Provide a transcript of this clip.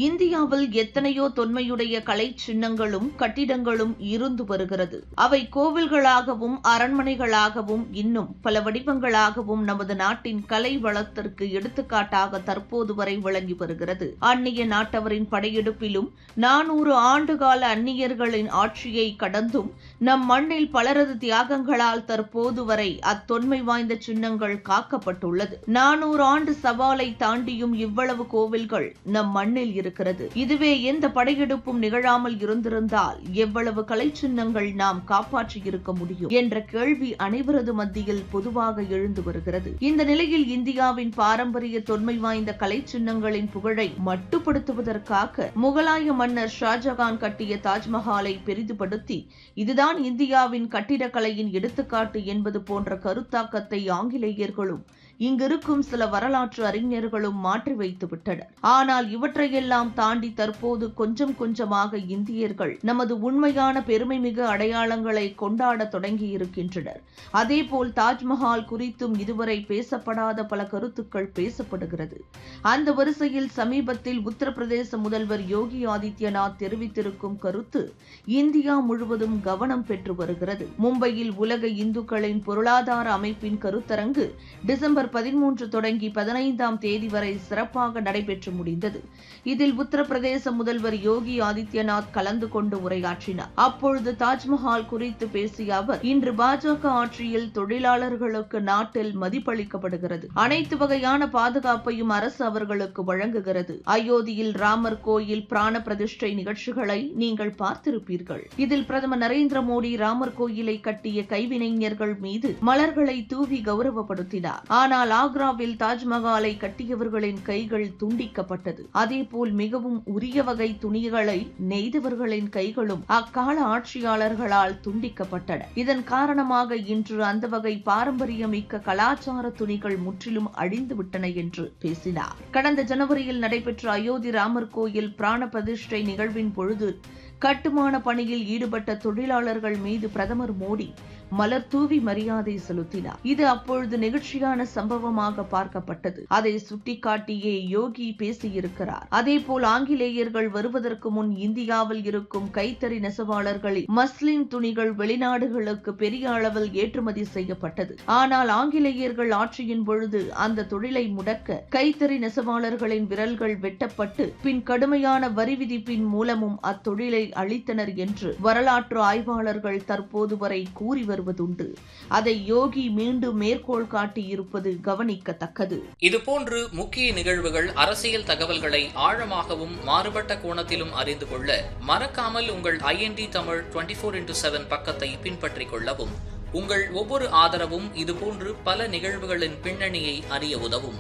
இந்தியாவில் எத்தனையோ தொன்மையுடைய கலை சின்னங்களும் கட்டிடங்களும் இருந்து வருகிறது. அவை கோவில்களாகவும் அரண்மனைகளாகவும் இன்னும் பல வடிவங்களாகவும் நமது நாட்டின் கலை வளத்திற்கு எடுத்துக்காட்டாக தற்போது வரை விளங்கி வருகிறது. அந்நிய நாட்டவரின் படையெடுப்பிலும் 400 ஆண்டுகால அந்நியர்களின் ஆட்சியை கடந்தும் நம் மண்ணில் பலரது தியாகங்களால் தற்போது வரை அத்தொன்மை வாய்ந்த சின்னங்கள் காக்கப்பட்டுள்ளது. 400 ஆண்டு சவாலை தாண்டியும் இவ்வளவு கோவில்கள் நம் மண்ணில் இருக்கிறது. இதுவே எந்த படையெடுப்பும் நிகழாமல் இருந்திருந்தால் எவ்வளவு கலை சின்னங்கள் நாம் காப்பாற்றி இருக்க முடியும் என்ற கேள்வி அனைவரது மத்தியில் பொதுவாக எழுந்து வருகிறது. இந்த நிலையில் இந்தியாவின் பாரம்பரிய தொன்மை வாய்ந்த கலை சின்னங்களின் புகழை மட்டுப்படுத்துவதற்காக முகலாய மன்னர் ஷாஜகான் கட்டிய தாஜ்மஹாலை பெரிதுபடுத்தி இதுதான் இந்தியாவின் கட்டிடக்கலையின் எடுத்துக்காட்டு என்பது போன்ற கருத்தாக்கத்தை ஆங்கிலேயர்களும் இங்கிருக்கும் சில வரலாற்று அறிஞர்களும் மாற்றி வைத்து விட்டனர். ஆனால் இவற்றையெல்லாம் தாண்டி தற்போது கொஞ்சம் கொஞ்சமாக இந்தியர்கள் நமது உண்மையான பெருமைமிகு அடையாளங்களை கொண்டாட தொடங்கி இருக்கின்றனர். அதேபோல் தாஜ்மஹால் குறித்தும் இதுவரை பேசப்படாத பல கருத்துக்கள் பேசப்படுகிறது. அந்த வரிசையில் சமீபத்தில் உத்தரப்பிரதேச முதல்வர் யோகி ஆதித்யநாத் தெரிவித்திருக்கும் கருத்து இந்தியா முழுவதும் கவனம் பெற்று வருகிறது. மும்பையில் உலக இந்துக்களின் பொருளாதார அமைப்பின் கருத்தரங்கு டிசம்பர் 13 தொடங்கி 15ஆம் தேதி வரை சிறப்பாக நடைபெற்று முடிந்தது. இதில் உத்தரப்பிரதேச முதல்வர் யோகி ஆதித்யநாத் கலந்து கொண்டு உரையாற்றினார். அப்பொழுது தாஜ்மஹால் குறித்து பேசிய அவர், இன்று பாஜக ஆட்சியில் தொழிலாளர்களுக்கு நாட்டில் மதிப்பளிக்கப்படுகிறது. அனைத்து வகையான பாதுகாப்பையும் அரசு அவர்களுக்கு வழங்குகிறது. அயோத்தியில் ராமர் கோயில் பிராண பிரதிஷ்டை நிகழ்ச்சிகளை நீங்கள் பார்த்திருப்பீர்கள். இதில் பிரதமர் நரேந்திர மோடி ராமர் கோயிலை கட்டிய கைவினைஞர்கள் மீது மலர்களை தூவி கௌரவப்படுத்தினார். ஆனால் ஆக்ராவில் தாஜ்மஹாலை கட்டியவர்களின் கைகள் துண்டிக்கப்பட்டது. அதேபோல் மிகவும் உரிய வகை துணிகளை நெய்தவர்களின் கைகளும் அக்கால ஆட்சியாளர்களால் துண்டிக்கப்பட்டன. இதன் காரணமாக இன்று அந்த வகை பாரம்பரியமிக்க கலாச்சார துணிகள் முற்றிலும் அழிந்துவிட்டன என்று பேசினார். கடந்த ஜனவரியில் நடைபெற்ற அயோத்தி ராமர் கோயில் பிராண பிரதிஷ்டை நிகழ்வின் பொழுது கட்டுமான பணியில் ஈடுபட்ட தொழிலாளர்கள் மீது பிரதமர் மோடி மலர் தூவி மரியாதை செலுத்தினார். இது அப்பொழுது நெகிழ்ச்சியான சம்பவமாக பார்க்கப்பட்டது. அதை சுட்டிக்காட்டியே யோகி பேசியிருக்கிறார். அதேபோல் ஆங்கிலேயர்கள் வருவதற்கு முன் இந்தியாவில் இருக்கும் கைத்தறி நெசவாளர்களில் மஸ்லின் துணிகள் வெளிநாடுகளுக்கு பெரிய அளவில் ஏற்றுமதி செய்யப்பட்டது. ஆனால் ஆங்கிலேயர்கள் ஆட்சியின் பொழுது அந்த தொழிலை முடக்க கைத்தறி நெசவாளர்களின் விரல்கள் வெட்டப்பட்டு பின் கடுமையான வரி விதிப்பின் மூலமும் அத்தொழிலை அளித்தனர் என்று வரலாற்று ஆய்வாளர்கள் தற்போது வரை கூறி வருவதுண்டு. அதை யோகி மீண்டும் மேற்கோள் காட்டியிருப்பது கவனிக்கத்தக்கது. இதுபோன்று முக்கிய நிகழ்வுகள், அரசியல் தகவல்களை ஆழமாகவும் மாறுபட்ட கோணத்திலும் அறிந்து கொள்ள மறக்காமல் உங்கள் IND தமிழ் 24/7 பக்கத்தை பின்பற்றிக் கொள்ளவும். உங்கள் ஒவ்வொரு ஆதரவும் இதுபோன்று பல நிகழ்வுகளின் பின்னணியை அறிய உதவும்.